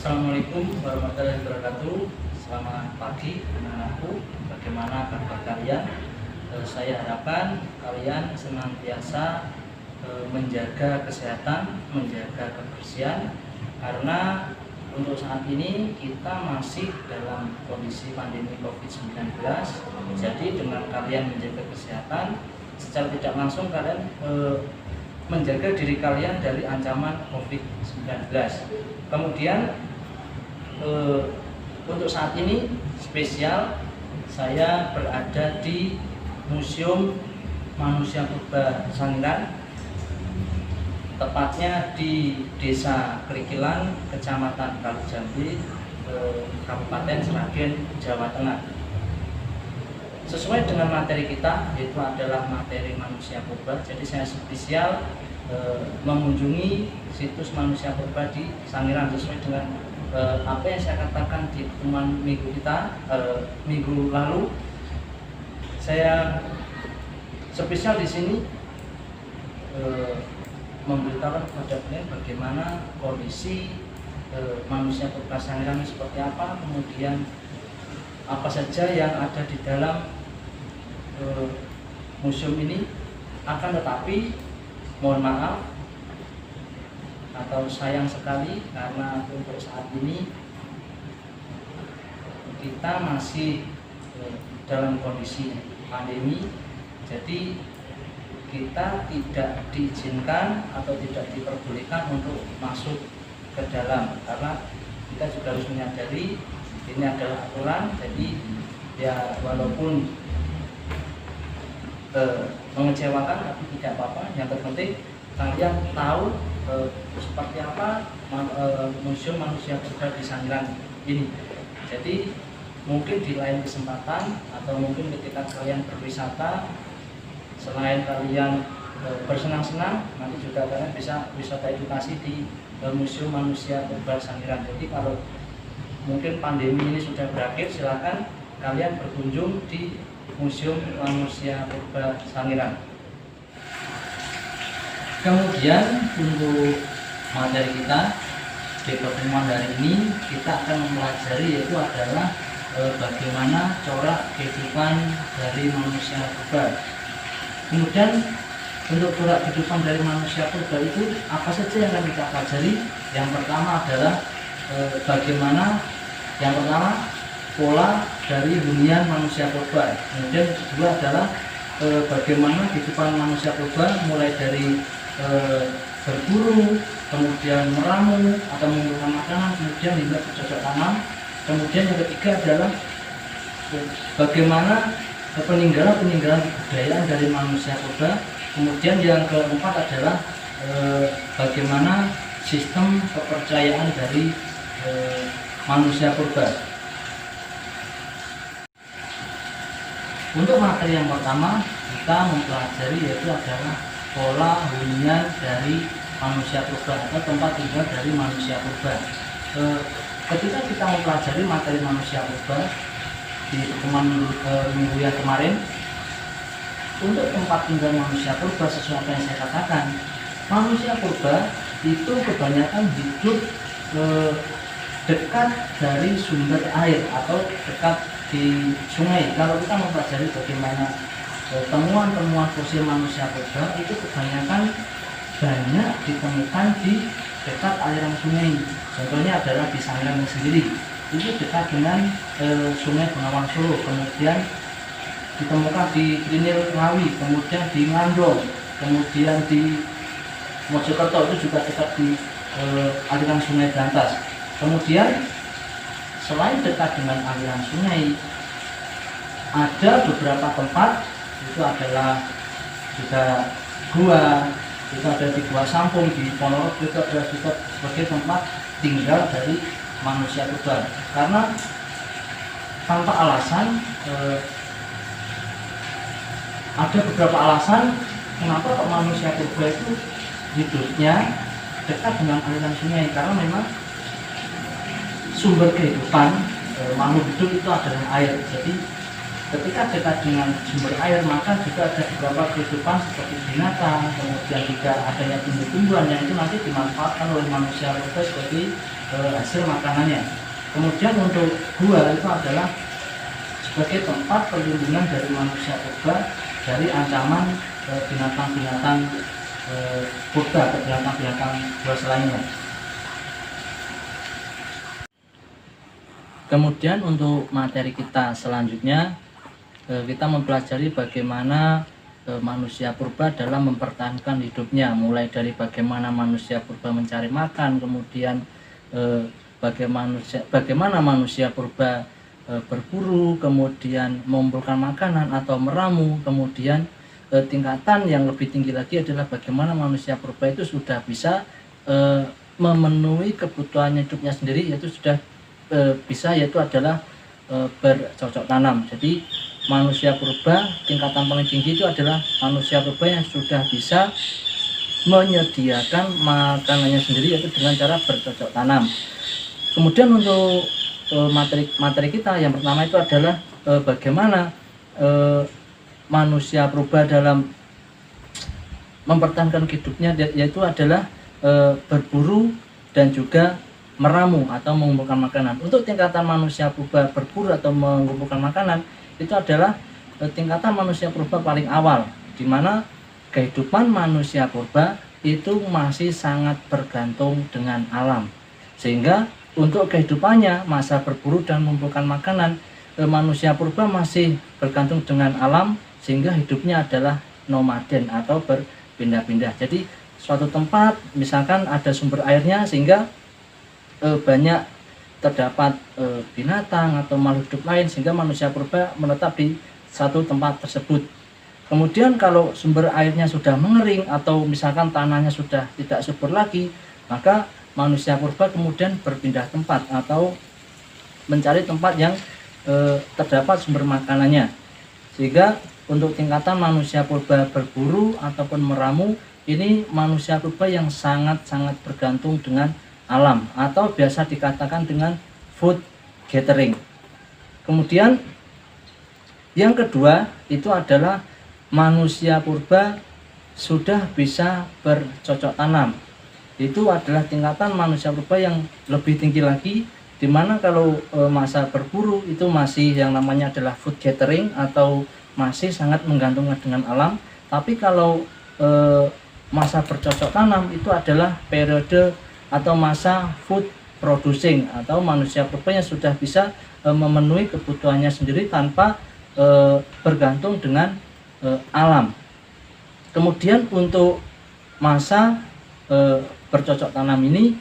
Assalamualaikum warahmatullahi wabarakatuh. Selamat pagi anak-anakku. Bagaimana kabar kalian? Saya harapkan kalian senantiasa menjaga kesehatan, menjaga kebersihan, karena untuk saat ini kita masih dalam kondisi pandemi COVID-19. Jadi dengan kalian menjaga kesehatan, secara tidak langsung kalian menjaga diri kalian dari ancaman COVID-19. Kemudian untuk saat ini spesial, saya berada di Museum Manusia Purba Sangiran, tepatnya di Desa Krikilan, Kecamatan Kalujambi, Kabupaten Sragen, Jawa Tengah. Sesuai dengan materi kita, yaitu adalah materi manusia purba. Jadi saya spesial mengunjungi situs manusia purba di Sangiran sesuai dengan apa yang saya katakan di pertemuan minggu kita minggu lalu. Saya spesial di sini memberitakan kepada kalian bagaimana kondisi manusia purba Sangiran seperti apa, kemudian apa saja yang ada di dalam museum ini. Akan tetapi mohon maaf atau sayang sekali, karena untuk saat ini kita masih dalam kondisi pandemi, jadi kita tidak diizinkan atau tidak diperbolehkan untuk masuk ke dalam, karena kita juga harus menyadari ini adalah aturan. Jadi ya walaupun mengecewakan tapi tidak apa-apa. Yang terpenting kalian tahu seperti apa Museum Manusia Purba di Sangiran ini. Jadi mungkin di lain kesempatan atau mungkin ketika kalian berwisata, selain kalian bersenang-senang, nanti juga kalian bisa wisata edukasi di Museum Manusia Purba Sangiran. Jadi kalau mungkin pandemi ini sudah berakhir, silakan kalian berkunjung di Museum Manusia Purba Sangiran. Kemudian untuk materi kita di pertemuan hari ini, kita akan mempelajari yaitu adalah bagaimana corak kehidupan dari manusia purba. Kemudian untuk corak kehidupan dari manusia purba itu apa saja yang akan kita pelajari? Yang pertama adalah bagaimana pola dari hunian manusia purba. Kemudian kedua adalah bagaimana kehidupan manusia purba mulai dari berburu, kemudian meramu atau mengumpulkan makanan, kemudian hingga bercocok tanam. Kemudian yang ketiga adalah bagaimana peninggalan kebudayaan dari manusia purba. Kemudian yang keempat adalah bagaimana sistem kepercayaan dari manusia purba. Untuk materi yang pertama, kita mempelajari yaitu adalah pola hunian dari manusia purba atau tempat tinggal dari manusia purba. Ketika kita mempelajari materi manusia purba di pertemuan minggu yang kemarin, untuk tempat tinggal manusia purba sesuai yang saya katakan, manusia purba itu kebanyakan hidup dekat dari sumber air atau dekat di sungai. Kalau kita mempelajari bagaimana temuan-temuan fosil manusia purba, itu kebanyakan banyak ditemukan di dekat aliran sungai. Contohnya adalah di Sangiran sendiri, itu dekat dengan sungai Bengawan Solo. Kemudian ditemukan di Krinil Ngawi, kemudian di Ngandong, kemudian di Mojokerto, itu juga dekat di aliran sungai Brantas. Kemudian selain dekat dengan aliran sungai, ada beberapa tempat, itu adalah juga gua, itu ada di Gua Sampung di Ponorogo, itu adalah juga sebagai tempat tinggal dari manusia purba. Karena tanpa alasan, ada beberapa alasan kenapa manusia purba itu hidupnya dekat dengan aliran sungai, karena memang sumber kehidupan makhluk hidup itu adalah air. Jadi ketika dekat dengan sumber air, maka juga ada beberapa kehidupan seperti binatang, kemudian juga adanya tumbuh-tumbuhan yang itu nanti dimanfaatkan oleh manusia purba sebagai hasil makanannya. Kemudian untuk gua itu adalah sebagai tempat perlindungan dari manusia purba dari ancaman binatang-binatang purba atau binatang-binatang buas lainnya. Kemudian untuk materi kita selanjutnya, kita mempelajari bagaimana manusia purba dalam mempertahankan hidupnya, mulai dari bagaimana manusia purba mencari makan, kemudian bagaimana manusia purba berburu, kemudian mengumpulkan makanan atau meramu, kemudian tingkatan yang lebih tinggi lagi adalah bagaimana manusia purba itu sudah bisa memenuhi kebutuhan hidupnya sendiri, yaitu sudah bisa, yaitu adalah bercocok tanam. Jadi manusia purba tingkatan paling tinggi itu adalah manusia purba yang sudah bisa menyediakan makanannya sendiri, yaitu dengan cara bercocok tanam. Kemudian untuk materi kita yang pertama itu adalah bagaimana manusia purba dalam mempertahankan hidupnya, yaitu adalah berburu dan juga meramu atau mengumpulkan makanan. Untuk tingkatan manusia purba berburu atau mengumpulkan makanan itu adalah tingkatan manusia purba paling awal, di mana kehidupan manusia purba itu masih sangat bergantung dengan alam, sehingga untuk kehidupannya masa berburu dan mengumpulkan makanan, manusia purba masih bergantung dengan alam, sehingga hidupnya adalah nomaden atau berpindah-pindah. Jadi suatu tempat misalkan ada sumber airnya, sehingga banyak terdapat binatang atau makhluk hidup lain, sehingga manusia purba menetap di satu tempat tersebut. Kemudian kalau sumber airnya sudah mengering atau misalkan tanahnya sudah tidak subur lagi, maka manusia purba kemudian berpindah tempat atau mencari tempat yang terdapat sumber makanannya. Sehingga untuk tingkatan manusia purba berburu ataupun meramu, ini manusia purba yang sangat-sangat bergantung dengan alam atau biasa dikatakan dengan food gathering. Kemudian yang kedua itu adalah manusia purba sudah bisa bercocok tanam. Itu adalah tingkatan manusia purba yang lebih tinggi lagi, dimana kalau masa berburu itu masih yang namanya adalah food gathering atau masih sangat menggantungkan dengan alam. Tapi kalau masa bercocok tanam itu adalah periode atau masa food producing atau manusia purba yang sudah bisa memenuhi kebutuhannya sendiri tanpa bergantung dengan alam. Kemudian untuk masa bercocok tanam ini,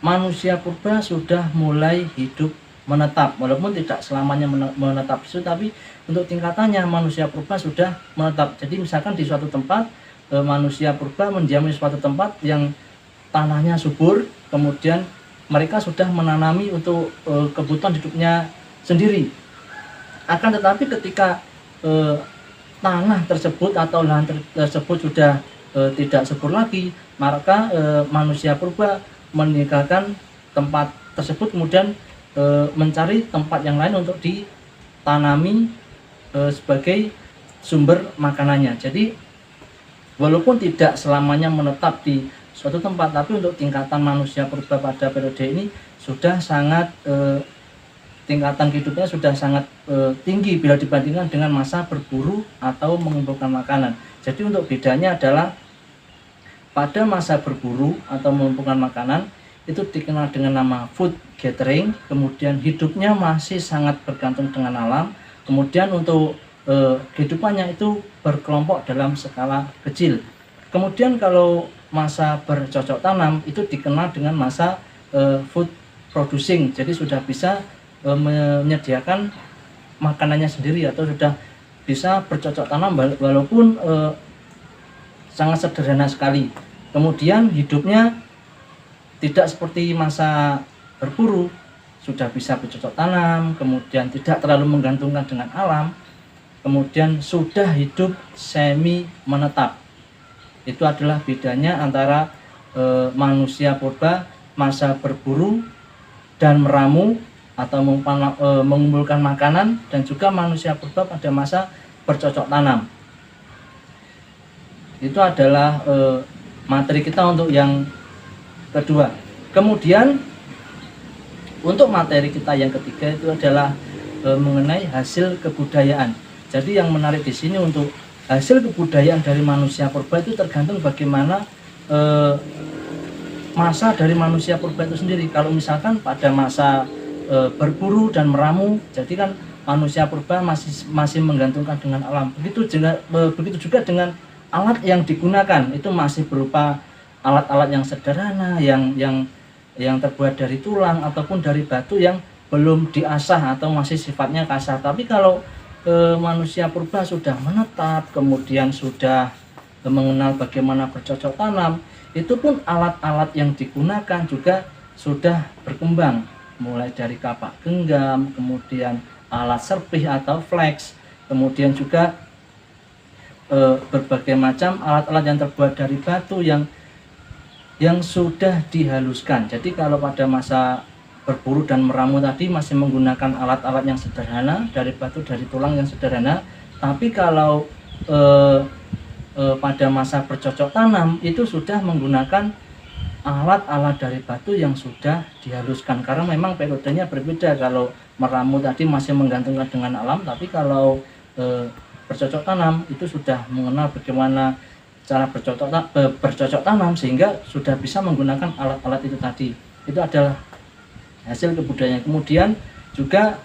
manusia purba sudah mulai hidup menetap, walaupun tidak selamanya menetap itu, tapi untuk tingkatannya manusia purba sudah menetap. Jadi misalkan di suatu tempat manusia purba mendiami suatu tempat yang tanahnya subur, kemudian mereka sudah menanami untuk kebutuhan hidupnya sendiri. Akan tetapi ketika tanah tersebut atau lahan tersebut sudah tidak subur lagi, maka manusia purba meninggalkan tempat tersebut, kemudian mencari tempat yang lain untuk ditanami sebagai sumber makanannya. Jadi walaupun tidak selamanya menetap di suatu tempat, tapi untuk tingkatan manusia purba pada periode ini sudah sangat tingkatan hidupnya sudah sangat tinggi bila dibandingkan dengan masa berburu atau mengumpulkan makanan. Jadi untuk bedanya adalah pada masa berburu atau mengumpulkan makanan itu dikenal dengan nama food gathering, kemudian hidupnya masih sangat bergantung dengan alam. Kemudian untuk kehidupannya itu berkelompok dalam skala kecil. Kemudian kalau masa bercocok tanam itu dikenal dengan masa food producing, jadi sudah bisa menyediakan makanannya sendiri atau sudah bisa bercocok tanam walaupun sangat sederhana sekali. Kemudian hidupnya tidak seperti masa berburu, sudah bisa bercocok tanam, kemudian tidak terlalu menggantungkan dengan alam, kemudian sudah hidup semi menetap. Itu adalah bedanya antara manusia purba masa berburu dan meramu atau mengumpulkan makanan, dan juga manusia purba pada masa bercocok tanam. Itu adalah materi kita untuk yang kedua. Kemudian untuk materi kita yang ketiga itu adalah mengenai hasil kebudayaan. Jadi yang menarik di sini untuk hasil kebudayaan dari manusia purba itu tergantung bagaimana masa dari manusia purba itu sendiri. Kalau misalkan pada masa berburu dan meramu, jadi kan manusia purba masih menggantungkan dengan alam. Begitu juga dengan alat yang digunakan, itu masih berupa alat-alat yang sederhana, yang terbuat dari tulang ataupun dari batu yang belum diasah atau masih sifatnya kasar. Tapi kalau manusia purba sudah menetap, kemudian sudah mengenal bagaimana bercocok tanam, itu pun alat-alat yang digunakan juga sudah berkembang, mulai dari kapak genggam, kemudian alat serpih atau flex, kemudian juga berbagai macam alat-alat yang terbuat dari batu yang sudah dihaluskan. Jadi kalau pada masa berburu dan meramu tadi masih menggunakan alat-alat yang sederhana dari batu, dari tulang yang sederhana. Tapi kalau pada masa bercocok tanam itu sudah menggunakan alat-alat dari batu yang sudah dihaluskan, karena memang metodenya berbeda. Kalau meramu tadi masih menggantungkan dengan alam, tapi kalau bercocok tanam itu sudah mengenal bagaimana cara bercocok tanam, sehingga sudah bisa menggunakan alat-alat itu tadi. Itu adalah hasil kebudayaan. Kemudian juga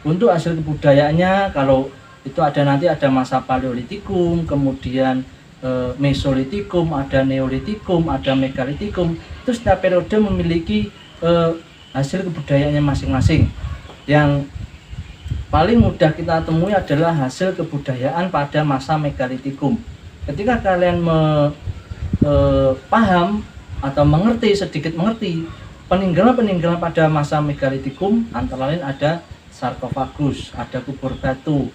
untuk hasil kebudayaannya, kalau itu nanti ada masa Paleolitikum, kemudian Mesolitikum, ada Neolitikum, ada Megalitikum. Itu setiap periode memiliki hasil kebudayaannya masing-masing. Yang paling mudah kita temui adalah hasil kebudayaan pada masa Megalitikum. Ketika kalian paham atau sedikit mengerti peninggalan-peninggalan pada masa Megalitikum, antara lain ada sarkofagus, ada kubur batu,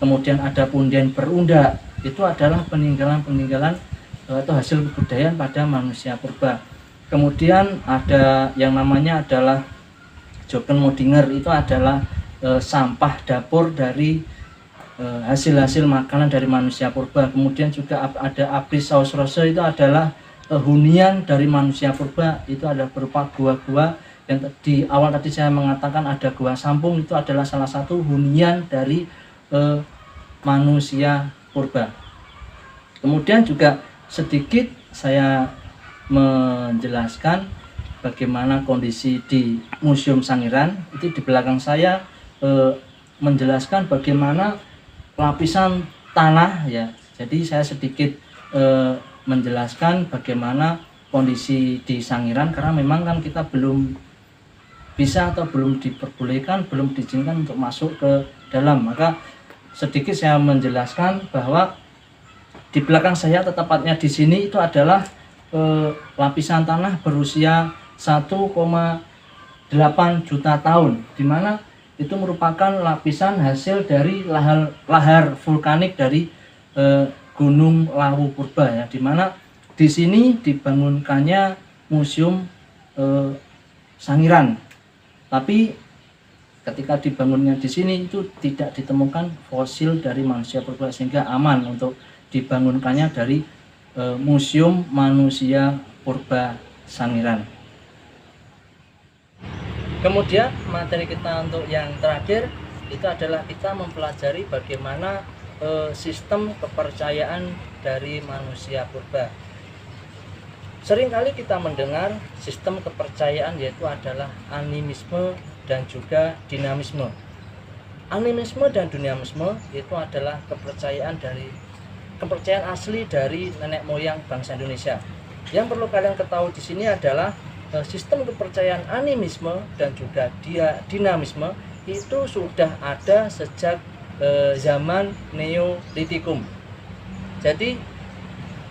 kemudian ada punden berundak. Itu adalah peninggalan-peninggalan atau hasil kebudayaan pada manusia purba. Kemudian ada yang namanya adalah Jokenmodinger, itu adalah sampah dapur dari hasil-hasil makanan dari manusia purba. Kemudian juga ada Abris Sausrose, itu adalah hunian dari manusia purba. Itu adalah berupa gua-gua yang di awal tadi saya mengatakan ada gua Sampung, itu adalah salah satu hunian dari manusia purba. Kemudian juga sedikit saya menjelaskan bagaimana kondisi di Museum Sangiran. Itu di belakang saya menjelaskan bagaimana lapisan tanah, ya. Jadi saya sedikit menjelaskan bagaimana kondisi di Sangiran, karena memang kan kita belum bisa atau belum diperbolehkan, belum diizinkan untuk masuk ke dalam. Maka sedikit saya menjelaskan bahwa di belakang saya, tepatnya di sini, itu adalah lapisan tanah berusia 1,8 juta tahun, di mana itu merupakan lapisan hasil dari lahar vulkanik dari Gunung Lawu Purba, ya, di mana di sini dibangunkannya Museum Sangiran. Tapi ketika dibangunnya di sini itu tidak ditemukan fosil dari manusia purba, sehingga aman untuk dibangunkannya dari Museum Manusia Purba Sangiran. Kemudian materi kita untuk yang terakhir itu adalah kita mempelajari bagaimana sistem kepercayaan dari manusia purba. Seringkali kita mendengar sistem kepercayaan yaitu adalah animisme dan juga dinamisme. Animisme dan dinamisme itu adalah kepercayaan asli dari nenek moyang bangsa Indonesia. Yang perlu kalian ketahui di sini adalah sistem kepercayaan animisme dan juga dinamisme itu sudah ada sejak zaman Neolitikum. Jadi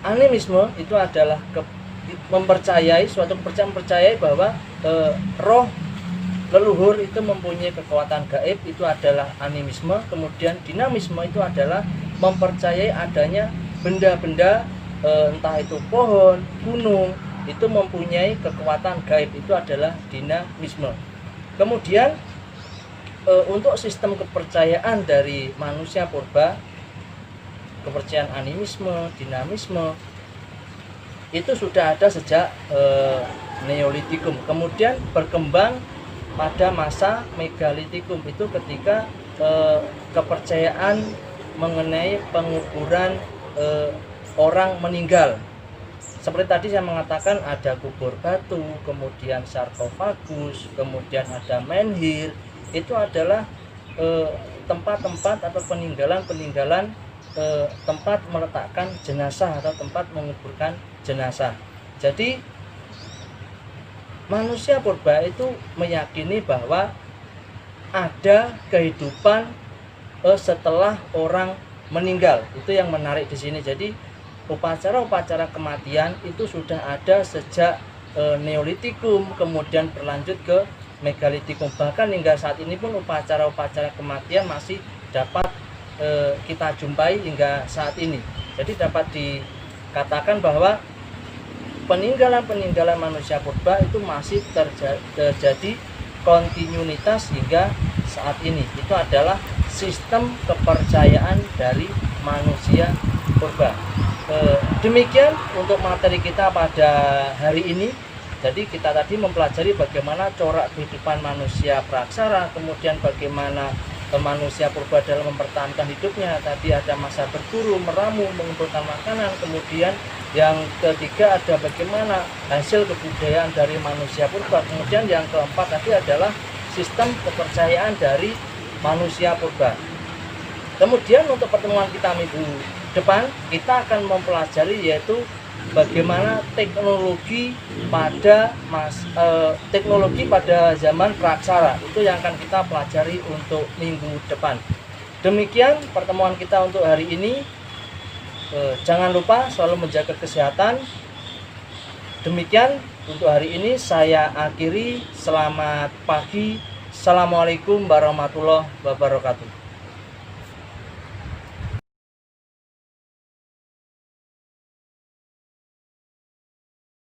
animisme itu adalah mempercayai bahwa roh leluhur itu mempunyai kekuatan gaib, itu adalah animisme. Kemudian dinamisme itu adalah mempercayai adanya benda-benda, entah itu pohon, gunung, itu mempunyai kekuatan gaib, itu adalah dinamisme. Kemudian untuk sistem kepercayaan dari manusia purba, kepercayaan animisme, dinamisme, itu sudah ada sejak Neolitikum. Kemudian berkembang pada masa Megalitikum, itu ketika kepercayaan mengenai penguburan orang meninggal. Seperti tadi saya mengatakan ada kubur batu, kemudian sarkofagus, kemudian ada menhir. Itu adalah tempat-tempat atau peninggalan-peninggalan tempat meletakkan jenazah atau tempat menguburkan jenazah. Jadi manusia purba itu meyakini bahwa ada kehidupan setelah orang meninggal. Itu yang menarik di sini. Jadi upacara-upacara kematian itu sudah ada sejak Neolitikum, kemudian berlanjut ke Megalitikum. Bahkan hingga saat ini pun upacara-upacara kematian masih dapat kita jumpai hingga saat ini. Jadi dapat dikatakan bahwa peninggalan-peninggalan manusia purba itu masih terjadi kontinuitas hingga saat ini. Itu adalah sistem kepercayaan dari manusia purba. Demikian untuk materi kita pada hari ini. Jadi kita tadi mempelajari bagaimana corak kehidupan manusia praksara, kemudian bagaimana manusia purba dalam mempertahankan hidupnya. Tadi ada masa berburu, meramu, mengumpulkan makanan. Kemudian yang ketiga ada bagaimana hasil kebudayaan dari manusia purba. Kemudian yang keempat tadi adalah sistem kepercayaan dari manusia purba. Kemudian untuk pertemuan kita minggu depan kita akan mempelajari yaitu bagaimana teknologi pada zaman praksara. Itu yang akan kita pelajari untuk minggu depan. Demikian pertemuan kita untuk hari ini. Jangan lupa selalu menjaga kesehatan. Demikian untuk hari ini saya akhiri. Selamat pagi. Assalamualaikum warahmatullahi wabarakatuh.